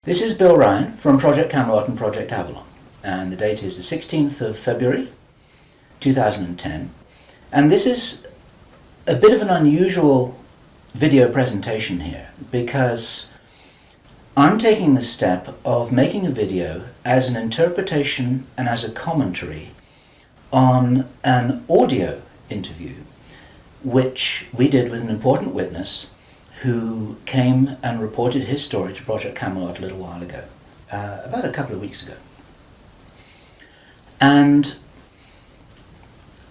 This is Bill Ryan from Project Camelot and Project Avalon, and the date is the 16th of February 2010, and this is a bit of an unusual video presentation here because I'm taking the step of making a video as an interpretation and as a commentary on an audio interview which we did with an important witness who came and reported his story to Project Camelot a little while ago, about a couple of weeks ago. And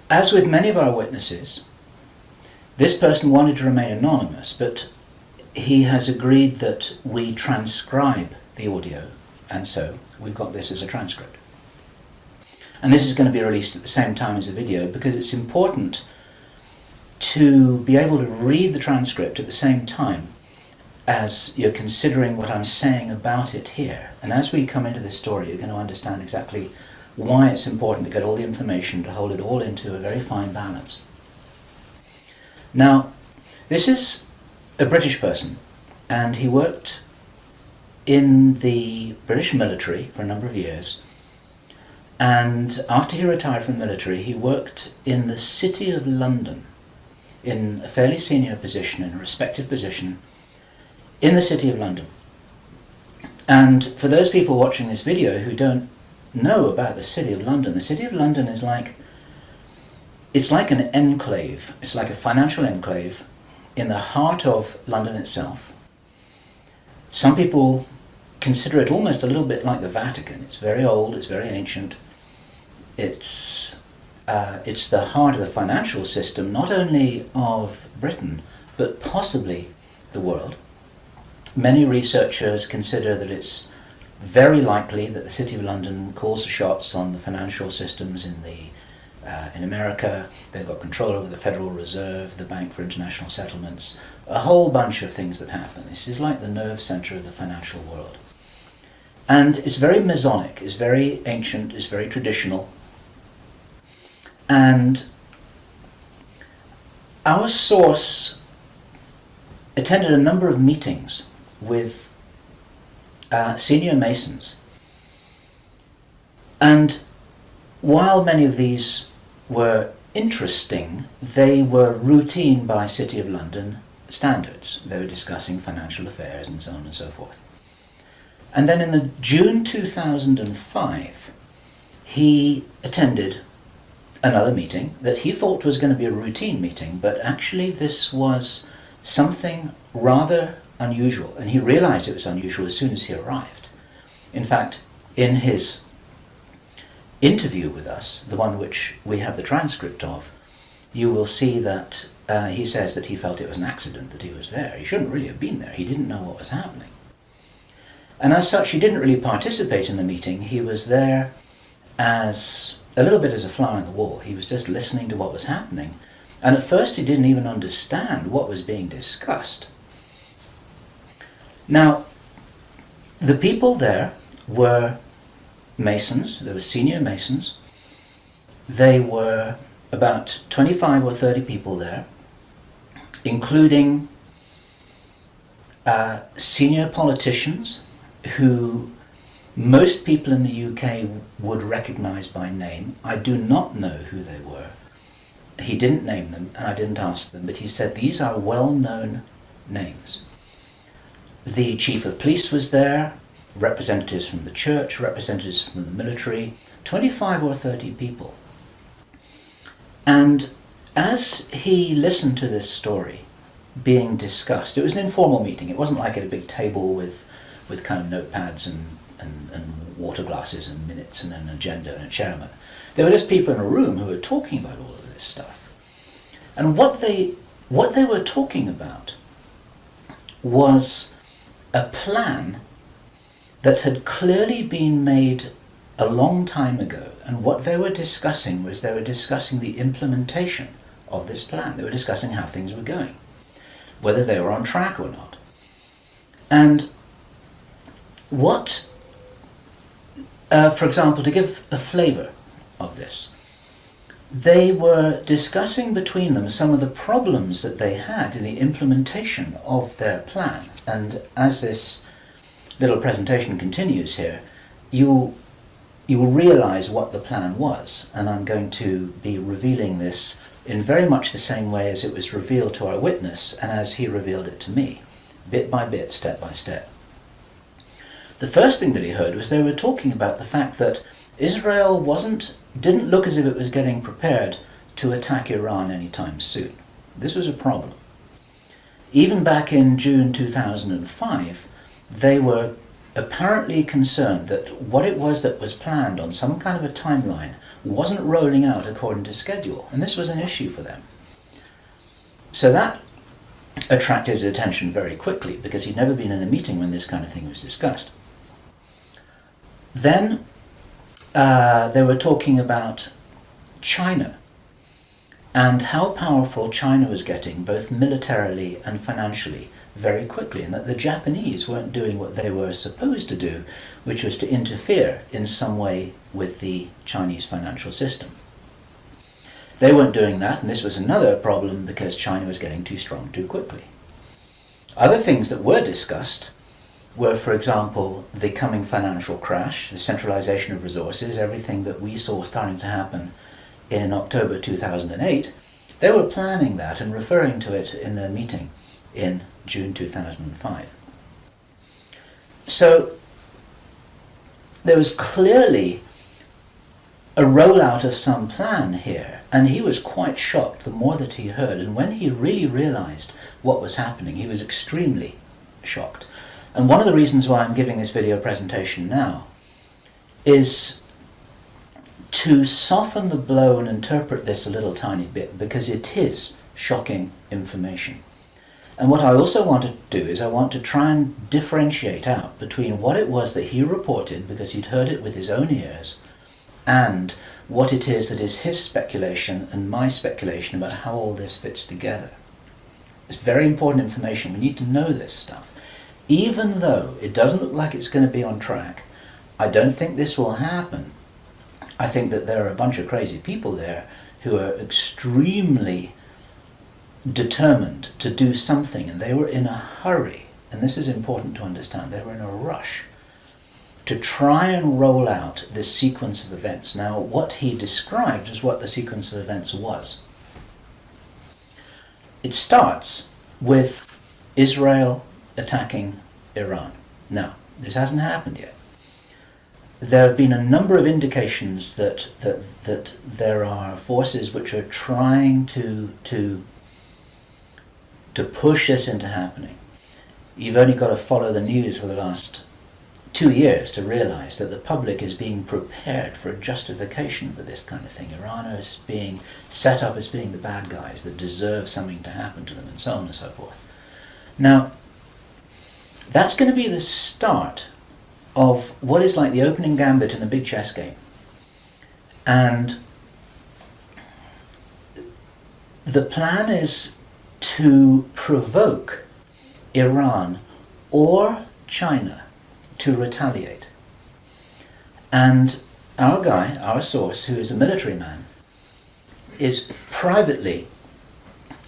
as with many of our witnesses, this person wanted to remain anonymous, but he has agreed that we transcribe the audio, and so we've got this as a transcript. And this is going to be released at the same time as the video because it's important to be able to read the transcript at the same time as you're considering what I'm saying about it here. And as we come into this story, you're going to understand exactly why it's important to get all the information, to hold it all into a very fine balance. Now, this is a British person, and he worked in the British military for a number of years. And after he retired from the military, he worked in the City of London in a fairly senior position, in a respected position in the City of London. And for those people watching this video who don't know about the City of London, the City of London is it's like an enclave. It's like a financial enclave in the heart of London itself. Some people consider it almost a little bit like the Vatican. It's very old, it's very ancient. It's the heart of the financial system, not only of Britain, but possibly the world. Many researchers consider that it's very likely that the City of London calls the shots on the financial systems in America. They've got control over the Federal Reserve, the Bank for International Settlements, a whole bunch of things that happen. This is like the nerve center of the financial world. And it's very Masonic, it's very ancient, it's very traditional. And our source attended a number of meetings with senior Masons. And while many of these were interesting, they were routine by City of London standards. They were discussing financial affairs and so on and so forth. And then in the June 2005, he attended another meeting that he thought was going to be a routine meeting, but actually this was something rather unusual, and he realized it was unusual as soon as he arrived. In fact, in his interview with us, the one which we have the transcript of, you will see that he says that he felt it was an accident that he was there. He shouldn't really have been there. He didn't know what was happening. And as such, he didn't really participate in the meeting. He was there as a little bit as a fly on the wall. He was just listening to what was happening. And at first he didn't even understand what was being discussed. Now, the people there were Masons. There were senior Masons. They were about 25 or 30 people there, including senior politicians who most people in the UK would recognize by name. I do not know who they were. He didn't name them, and I didn't ask them, but he said these are well-known names. The chief of police was there, representatives from the church, representatives from the military, 25 or 30 people. And as he listened to this story being discussed, it was an informal meeting. It wasn't like at a big table with kind of notepads and water glasses and minutes and an agenda and a chairman. There were just people in a room who were talking about all of this stuff. And what they were talking about was a plan that had clearly been made a long time ago. And what they were discussing was they were discussing the implementation of this plan. They were discussing how things were going, whether they were on track or not. And what, for example, to give a flavor of this, they were discussing between them some of the problems that they had in the implementation of their plan. And as this little presentation continues here, you will realize what the plan was, and I'm going to be revealing this in very much the same way as it was revealed to our witness and as he revealed it to me, bit by bit, step by step. The first thing that he heard was they were talking about the fact that Israel didn't look as if it was getting prepared to attack Iran anytime soon. This was a problem. Even back in June 2005, they were apparently concerned that what it was that was planned on some kind of a timeline wasn't rolling out according to schedule, and this was an issue for them. So that attracted his attention very quickly, because he'd never been in a meeting when this kind of thing was discussed. Then they were talking about China and how powerful China was getting, both militarily and financially, very quickly, and that the Japanese weren't doing what they were supposed to do, which was to interfere in some way with the Chinese financial system. They weren't doing that, and this was another problem because China was getting too strong too quickly. Other things that were discussed were, for example, the coming financial crash, the centralization of resources, everything that we saw starting to happen in October 2008. They were planning that and referring to it in their meeting in June 2005. So there was clearly a rollout of some plan here, and he was quite shocked the more that he heard, and when he really realized what was happening, he was extremely shocked. And one of the reasons why I'm giving this video presentation now is to soften the blow and interpret this a little tiny bit, because it is shocking information. And what I also want to do is I want to try and differentiate out between what it was that he reported, because he'd heard it with his own ears, and what it is that is his speculation and my speculation about how all this fits together. It's very important information. We need to know this stuff. Even though it doesn't look like it's going to be on track, I don't think this will happen. I think that there are a bunch of crazy people there who are extremely determined to do something, and they were in a hurry, and this is important to understand. They were in a rush to try and roll out this sequence of events. Now, what he described is what the sequence of events was. It starts with Israel attacking Iran. Now, this hasn't happened yet. There have been a number of indications that there are forces which are trying to push this into happening. You've only got to follow the news for the last 2 years to realize that the public is being prepared for a justification for this kind of thing. Iran is being set up as being the bad guys that deserve something to happen to them, and so on and so forth. Now, that's going to be the start of what is like the opening gambit in a big chess game. And the plan is to provoke Iran or China to retaliate. And our guy, our source, who is a military man, is privately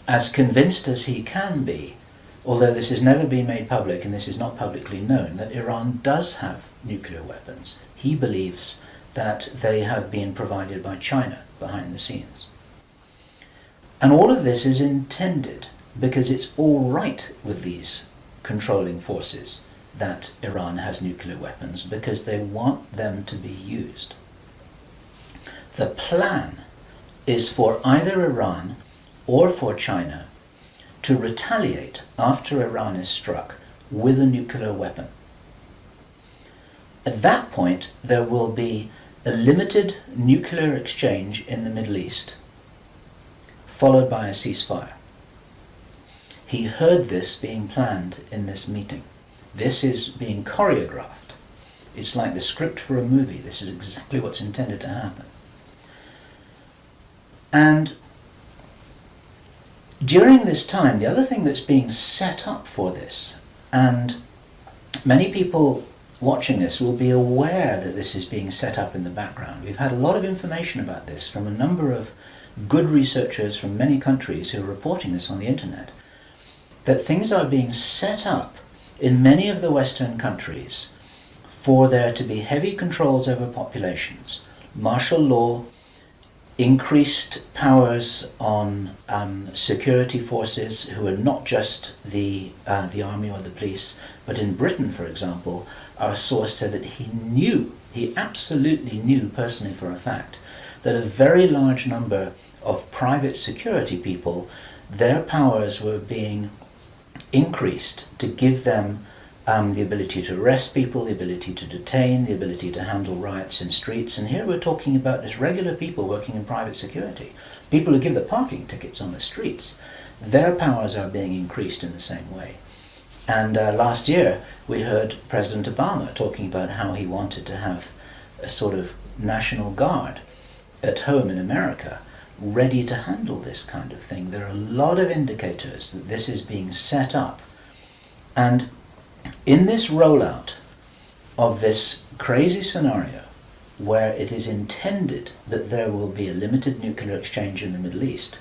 as convinced as he can be, although this has never been made public and this is not publicly known, that Iran does have nuclear weapons. He believes that they have been provided by China behind the scenes. And all of this is intended because it's all right with these controlling forces that Iran has nuclear weapons, because they want them to be used. The plan is for either Iran or for China to retaliate after Iran is struck with a nuclear weapon. At that point, there will be a limited nuclear exchange in the Middle East, followed by a ceasefire. He heard this being planned in this meeting. This is being choreographed. It's like the script for a movie. This is exactly what's intended to happen. And during this time, the other thing that's being set up for this, and many people watching this will be aware that this is being set up in the background. We've had a lot of information about this from a number of good researchers from many countries who are reporting this on the internet, that things are being set up in many of the Western countries for there to be heavy controls over populations, martial law, increased powers on security forces who are not just the army or the police, but in Britain, for example, our source said that he absolutely knew personally for a fact, that a very large number of private security people, their powers were being increased to give them the ability to arrest people, the ability to detain, the ability to handle riots in streets. And here we're talking about just regular people working in private security, people who give the parking tickets on the streets. Their powers are being increased in the same way. And last year we heard President Obama talking about how he wanted to have a sort of national guard at home in America ready to handle this kind of thing. There are a lot of indicators that this is being set up. And in this rollout of this crazy scenario where it is intended that there will be a limited nuclear exchange in the Middle East,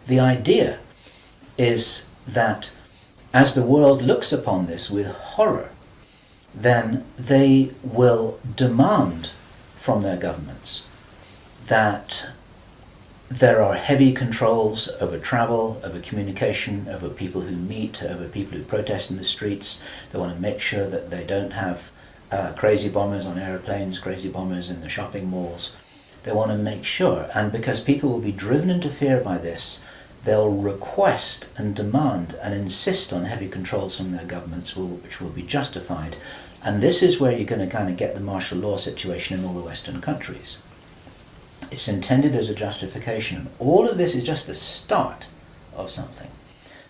the idea is that as the world looks upon this with horror, then they will demand from their governments that there are heavy controls over travel, over communication, over people who meet, over people who protest in the streets. They want to make sure that they don't have crazy bombers on aeroplanes, crazy bombers in the shopping malls. They want to make sure, and because people will be driven into fear by this, they'll request and demand and insist on heavy controls from their governments, which will be justified. And this is where you're going to kind of get the martial law situation in all the Western countries. It's intended as a justification. All of this is just the start of something,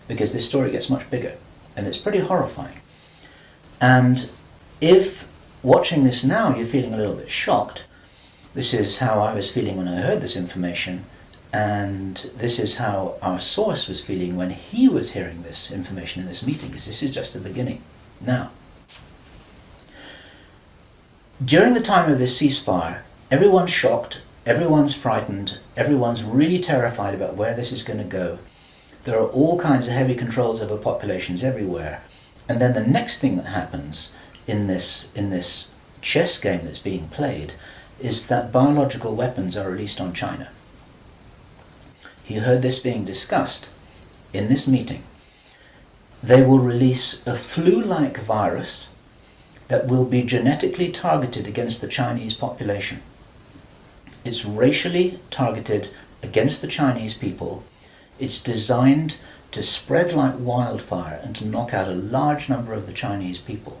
because this story gets much bigger, and it's pretty horrifying. And if watching this now you're feeling a little bit shocked, this is how I was feeling when I heard this information, and this is how our source was feeling when he was hearing this information in this meeting, because this is just the beginning. Now, during the time of this ceasefire, everyone's shocked, everyone's frightened, everyone's really terrified about where this is going to go. There are all kinds of heavy controls over populations everywhere. And then the next thing that happens in this chess game that's being played is that biological weapons are released on China. You heard this being discussed in this meeting. They will release a flu-like virus that will be genetically targeted against the Chinese population. It's racially targeted against the Chinese people. It's designed to spread like wildfire and to knock out a large number of the Chinese people.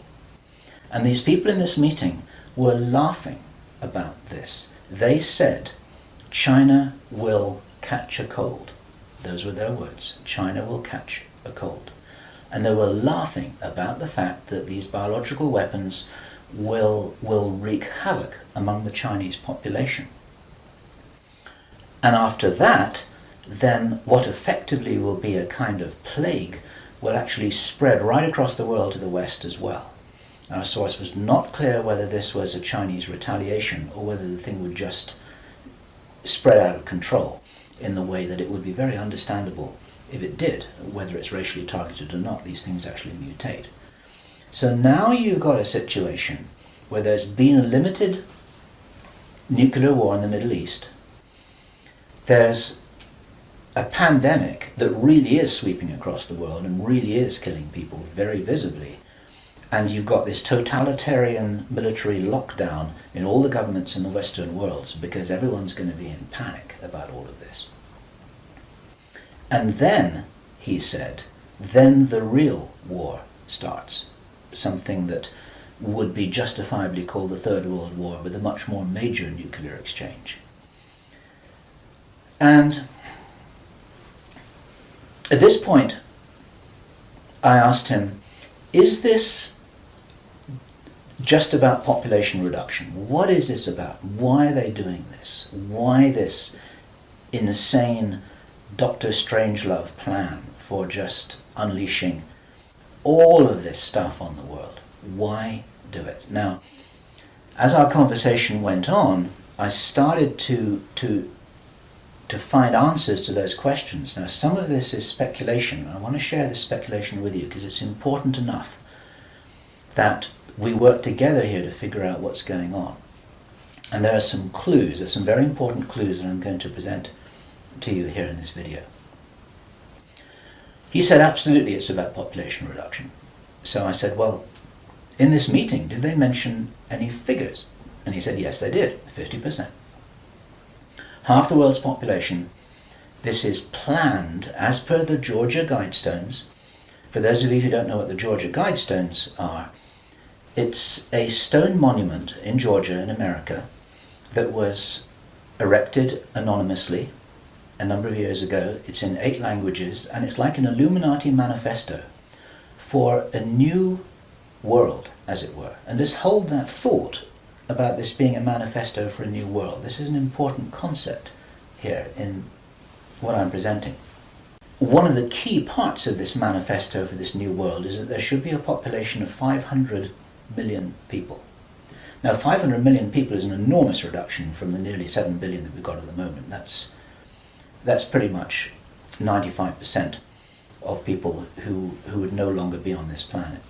And these people in this meeting were laughing about this. They said, China will catch a cold. Those were their words. China will catch a cold. And they were laughing about the fact that these biological weapons will wreak havoc among the Chinese population. And after that, then what effectively will be a kind of plague will actually spread right across the world to the West as well. Our source was not clear whether this was a Chinese retaliation or whether the thing would just spread out of control in the way that it would be very understandable if it did, whether it's racially targeted or not. These things actually mutate. So now you've got a situation where there's been a limited nuclear war in the Middle East. There's a pandemic that really is sweeping across the world and really is killing people very visibly. And you've got this totalitarian military lockdown in all the governments in the Western world because everyone's going to be in panic about all of this. And then, he said, then the real war starts. Something that would be justifiably called the Third World War, with a much more major nuclear exchange. And at this point, I asked him, is this just about population reduction? What is this about? Why are they doing this? Why this insane Dr. Strangelove plan for just unleashing all of this stuff on the world? Why do it? Now, as our conversation went on, I started to find answers to those questions. Now, some of this is speculation. I want to share this speculation with you because it's important enough that we work together here to figure out what's going on. And there are some clues, there's some very important clues that I'm going to present to you here in this video. He said, absolutely, it's about population reduction. So I said, well, in this meeting, did they mention any figures? And he said, yes, they did, 50%. Half the world's population. This is planned as per the Georgia Guidestones. For those of you who don't know what the Georgia Guidestones are, it's a stone monument in Georgia in America that was erected anonymously a number of years ago. It's in 8 languages, and it's like an Illuminati manifesto for a new world, as it were. And just hold that thought about this being a manifesto for a new world. This is an important concept here in what I'm presenting. One of the key parts of this manifesto for this new world is that there should be a population of 500 million people. Now, 500 million people is an enormous reduction from the nearly 7 billion that we've got at the moment. That's pretty much 95% of people who would no longer be on this planet.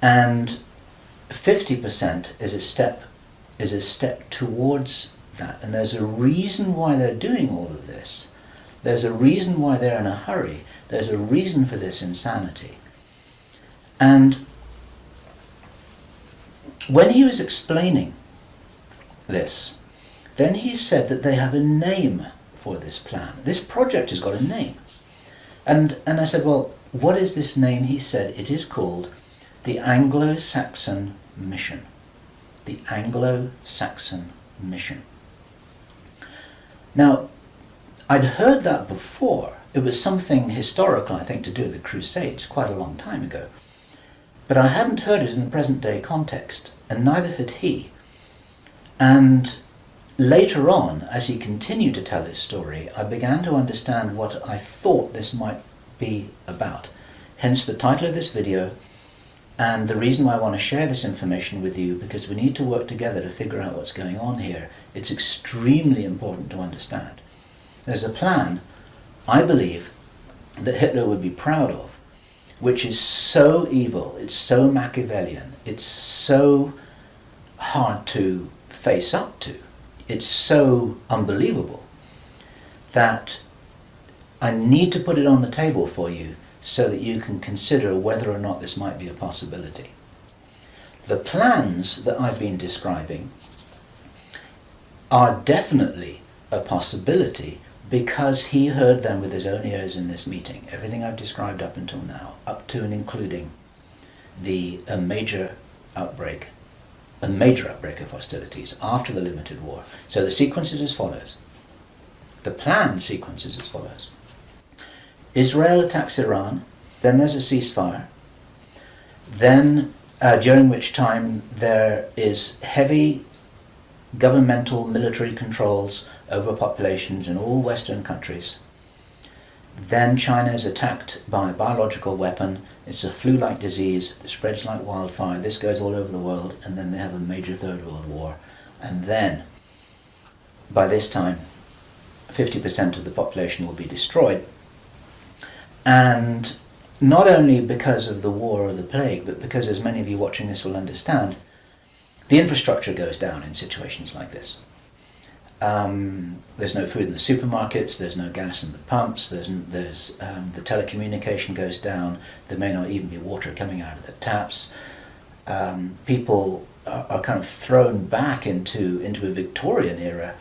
And 50% is a step towards that. And there's a reason why they're doing all of this. There's a reason why they're in a hurry. There's a reason for this insanity. And when he was explaining this, then he said that they have a name for this plan. This project has got a name. And I said, well, what is this name? He said, it is called the Anglo-Saxon Mission. The Anglo-Saxon Mission. Now, I'd heard that before. It was something historical, I think, to do with the Crusades quite a long time ago. But I hadn't heard it in the present day context, and neither had he. And later on, as he continued to tell his story, I began to understand what I thought this might be about. Hence the title of this video, and the reason why I want to share this information with you, because we need to work together to figure out what's going on here. It's extremely important to understand. There's a plan, I believe, that Hitler would be proud of, which is so evil, it's so Machiavellian, it's so hard to face up to, it's so unbelievable, that I need to put it on the table for you so that you can consider whether or not this might be a possibility. The plans that I've been describing are definitely a possibility because he heard them with his own ears in this meeting. Everything I've described up until now, up to and including a major outbreak of hostilities after the limited war. So the sequence is as follows. The plan sequence is as follows. Israel attacks Iran, then there's a ceasefire, then during which time there is heavy governmental military controls over populations in all Western countries. Then China is attacked by a biological weapon. It's a flu-like disease that spreads like wildfire. This goes all over the world, and then they have a major Third World War. And then, by this time, 50% of the population will be destroyed. And not only because of the war or the plague, but because, as many of you watching this will understand, the infrastructure goes down in situations like this. There's no food in the supermarkets, there's no gas in the pumps, the telecommunication goes down, there may not even be water coming out of the taps. People are kind of thrown back into a Victorian era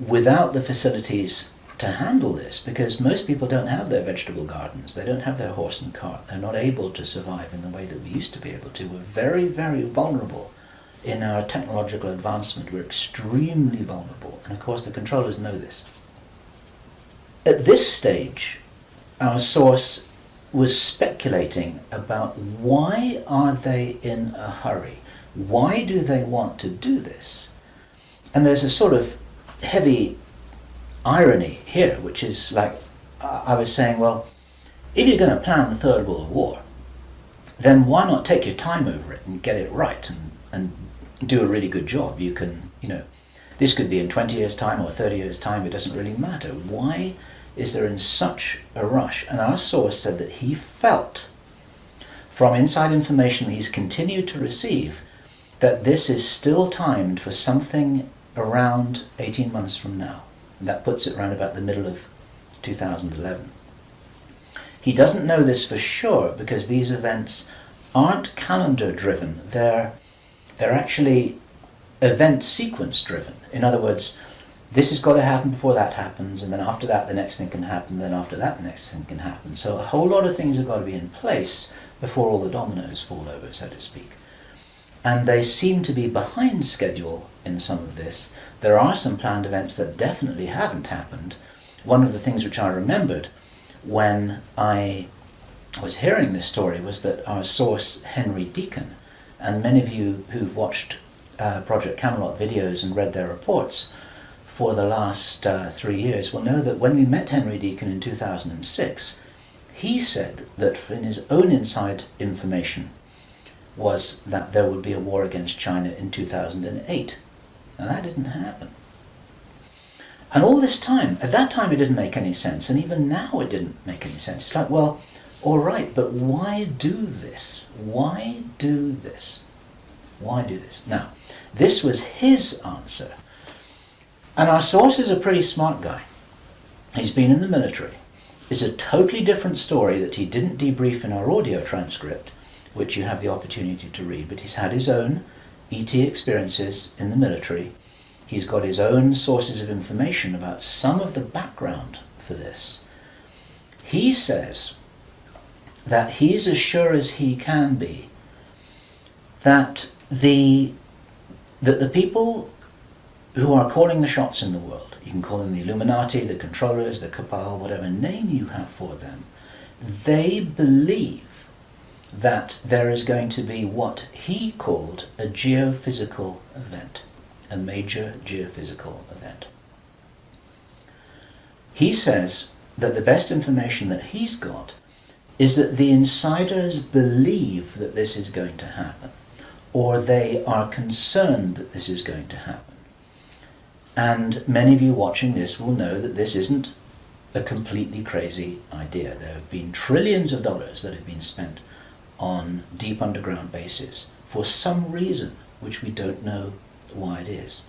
without the facilities to handle this, because most people don't have their vegetable gardens, they don't have their horse and cart, they're not able to survive in the way that we used to be able to. We're very, very vulnerable in our technological advancement. We're extremely vulnerable, and of course the controllers know this. At this stage, our source was speculating about why are they in a hurry? Why do they want to do this? And there's a sort of heavy irony here, which is like, I was saying, well, if you're going to plan the Third World War, then why not take your time over it and get it right and do a really good job? You can, this could be in 20 years' time or 30 years' time, it doesn't really matter. Why is there in such a rush? And our source said that he felt from inside information he's continued to receive, that this is still timed for something around 18 months from now. And that puts it around about the middle of 2011. He doesn't know this for sure because these events aren't calendar driven, they're actually event sequence driven. In other words, this has got to happen before that happens, and then after that the next thing can happen, then after that the next thing can happen. So a whole lot of things have got to be in place before all the dominoes fall over, so to speak. And they seem to be behind schedule in some of this. There are some planned events that definitely haven't happened. One of the things which I remembered when I was hearing this story was that our source, Henry Deacon, and many of you who've watched Project Camelot videos and read their reports for the last 3 years will know that when we met Henry Deacon in 2006, he said that in his own inside information was that there would be a war against China in 2008. Now that didn't happen. And all this time, at that time it didn't make any sense, and even now it didn't make any sense. It's like, well, all right, but why do this? Why do this? Why do this? Now, this was his answer. And our source is a pretty smart guy. He's been in the military. It's a totally different story that he didn't debrief in our audio transcript, which you have the opportunity to read, but he's had his own ET experiences in the military. He's got his own sources of information about some of the background for this. He says that he's as sure as he can be that the people who are calling the shots in the world, you can call them the Illuminati, the controllers, the cabal, whatever name you have for them, they believe that there is going to be what he called a geophysical event, a major geophysical event. He says that the best information that he's got is that the insiders believe that this is going to happen, or they are concerned that this is going to happen. And many of you watching this will know that this isn't a completely crazy idea. There have been trillions of dollars that have been spent on deep underground bases for some reason which we don't know why it is.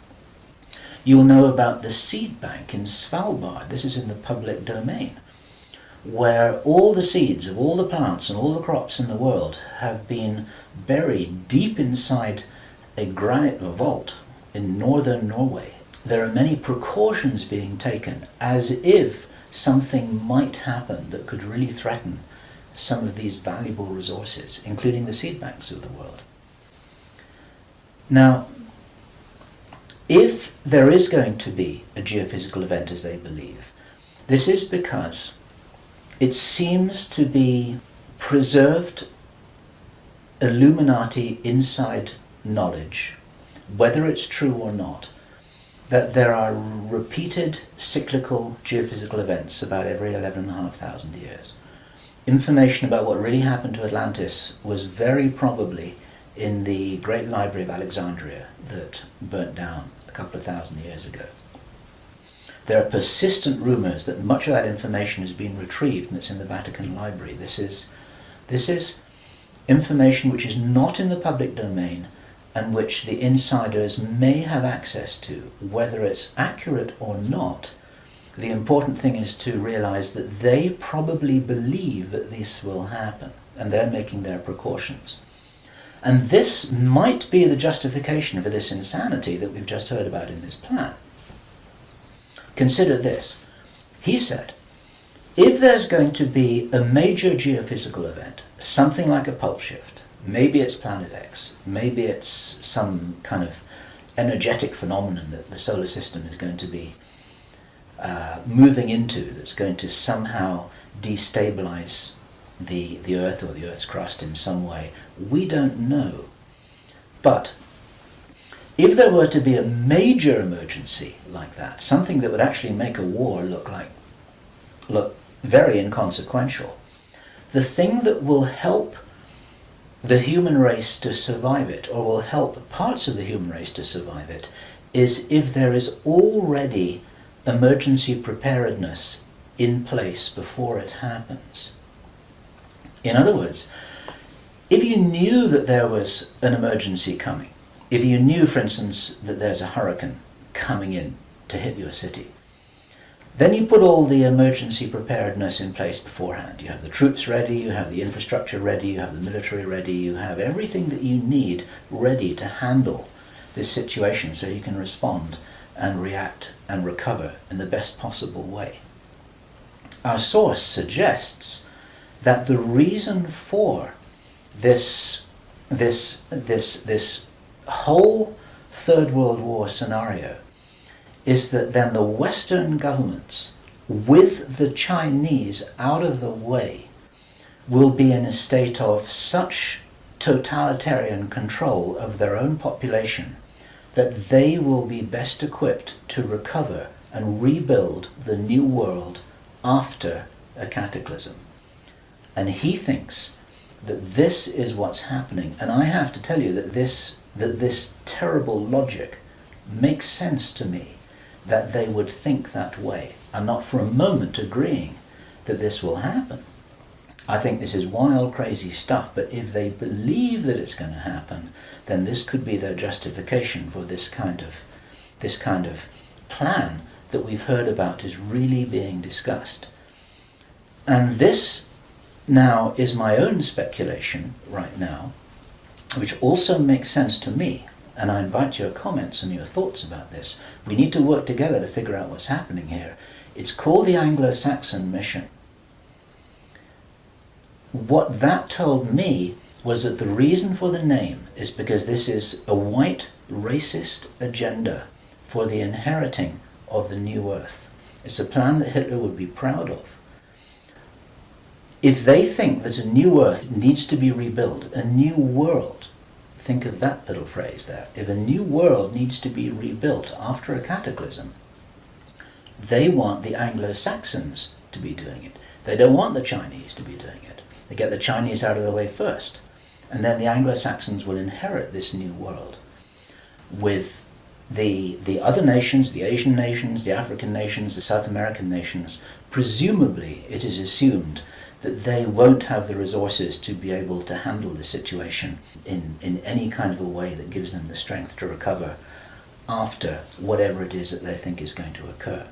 You'll know about the seed bank in Svalbard. This is in the public domain, where all the seeds of all the plants and all the crops in the world have been buried deep inside a granite vault in northern Norway. There are many precautions being taken as if something might happen that could really threaten some of these valuable resources, including the seed banks of the world. Now, if there is going to be a geophysical event as they believe, this is because it seems to be preserved Illuminati inside knowledge, whether it's true or not, that there are repeated cyclical geophysical events about every 11,500 years. Information about what really happened to Atlantis was very probably in the Great Library of Alexandria that burnt down a couple of thousand years ago. There are persistent rumors that much of that information has been retrieved and it's in the Vatican Library. This is information which is not in the public domain and which the insiders may have access to. Whether it's accurate or not, the important thing is to realize that they probably believe that this will happen and they're making their precautions. And this might be the justification for this insanity that we've just heard about in this plan. Consider this. He said, if there's going to be a major geophysical event, something like a pulse shift, maybe it's Planet X, maybe it's some kind of energetic phenomenon that the solar system is going to be moving into, that's going to somehow destabilize the Earth or the Earth's crust in some way. We don't know. But if there were to be a major emergency like that, something that would actually make a war look very inconsequential, the thing that will help the human race to survive it, or will help parts of the human race to survive it, is if there is already emergency preparedness in place before it happens. In other words, If you knew that there was an emergency coming, if you knew, for instance, that there's a hurricane coming in to hit your city, then you put all the emergency preparedness in place beforehand. You have the troops ready, you have the infrastructure ready, you have the military ready, you have everything that you need ready to handle this situation so you can respond and react and recover in the best possible way. Our source suggests that the reason for this whole Third World War scenario is that then the Western governments, with the Chinese out of the way, will be in a state of such totalitarian control of their own population that they will be best equipped to recover and rebuild the new world after a cataclysm. And he thinks that this is what's happening. And I have to tell you that this terrible logic makes sense to me, that they would think that way. I'm not for a moment agreeing that this will happen. I think this is wild, crazy stuff, but if they believe that it's going to happen, then this could be their justification for this kind of plan that we've heard about is really being discussed. And this now is my own speculation right now, which also makes sense to me. And I invite your comments and your thoughts about this. We need to work together to figure out what's happening here. It's called the Anglo-Saxon mission. What that told me was that the reason for the name is because this is a white racist agenda for the inheriting of the new earth. It's a plan that Hitler would be proud of. If they think that a new earth needs to be rebuilt, a new world, think of that little phrase there. If a new world needs to be rebuilt after a cataclysm, they want the Anglo-Saxons to be doing it. They don't want the Chinese to be doing it. They get the Chinese out of the way first. And then the Anglo-Saxons will inherit this new world with the other nations, the Asian nations, the African nations, the South American nations. Presumably, it is assumed that they won't have the resources to be able to handle the situation in any kind of a way that gives them the strength to recover after whatever it is that they think is going to occur.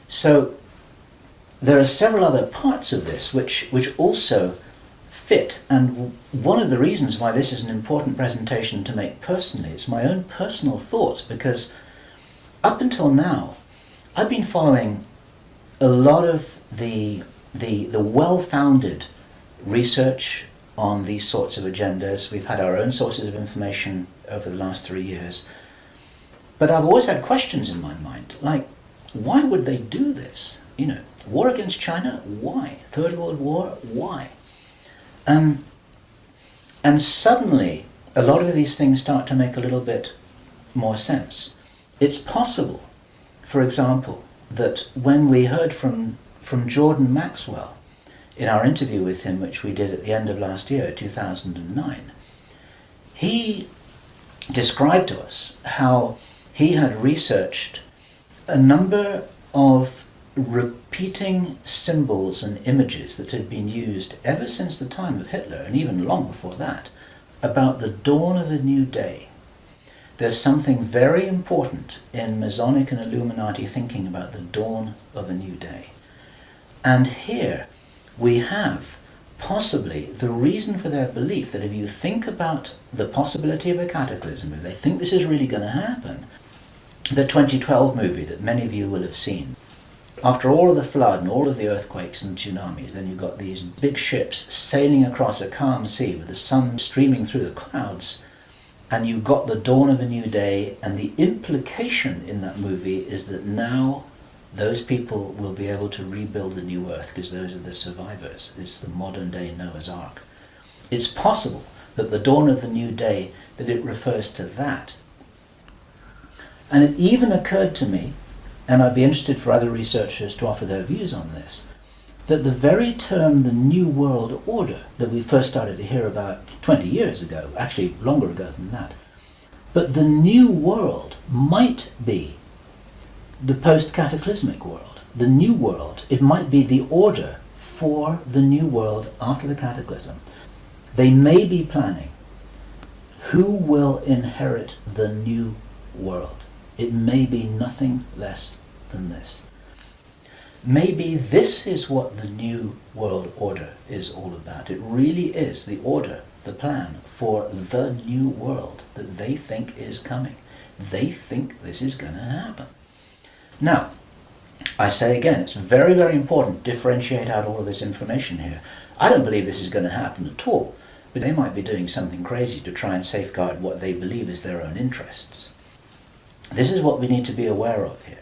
So there are several other parts of this which also fit, and one of the reasons why this is an important presentation to make personally is my own personal thoughts, because up until now I've been following a lot of the well-founded research on these sorts of agendas. We've had our own sources of information over the last 3 years. But I've always had questions in my mind, like, why would they do this? You know, war against China, why? Third World War, why? And suddenly, a lot of these things start to make a little bit more sense. It's possible, for example, that when we heard from Jordan Maxwell in our interview with him, which we did at the end of last year, 2009, he described to us how he had researched a number of repeating symbols and images that had been used ever since the time of Hitler, and even long before that, about the dawn of a new day. There's something very important in Masonic and Illuminati thinking about the dawn of a new day. And here we have possibly the reason for their belief that if you think about the possibility of a cataclysm, if they think this is really going to happen, the 2012 movie that many of you will have seen, after all of the flood and all of the earthquakes and tsunamis, then you've got these big ships sailing across a calm sea with the sun streaming through the clouds, and you've got the dawn of a new day, and the implication in that movie is that now those people will be able to rebuild the new earth because those are the survivors. It's the modern day Noah's Ark. It's possible that the dawn of the new day, that it refers to that. And it even occurred to me, and I'd be interested for other researchers to offer their views on this, that the very term the New World Order that we first started to hear about 20 years ago, actually longer ago than that, but the New World might be the post-cataclysmic world, the New World. It might be the order for the New World after the cataclysm. They may be planning who will inherit the new world. It may be nothing less than this. Maybe this is what the new world order is all about. It really is the order, the plan for the new world that they think is coming. They think this is going to happen. Now, I say again, it's very, very important to differentiate out all of this information here. I don't believe this is going to happen at all, but they might be doing something crazy to try and safeguard what they believe is their own interests. This is what we need to be aware of here.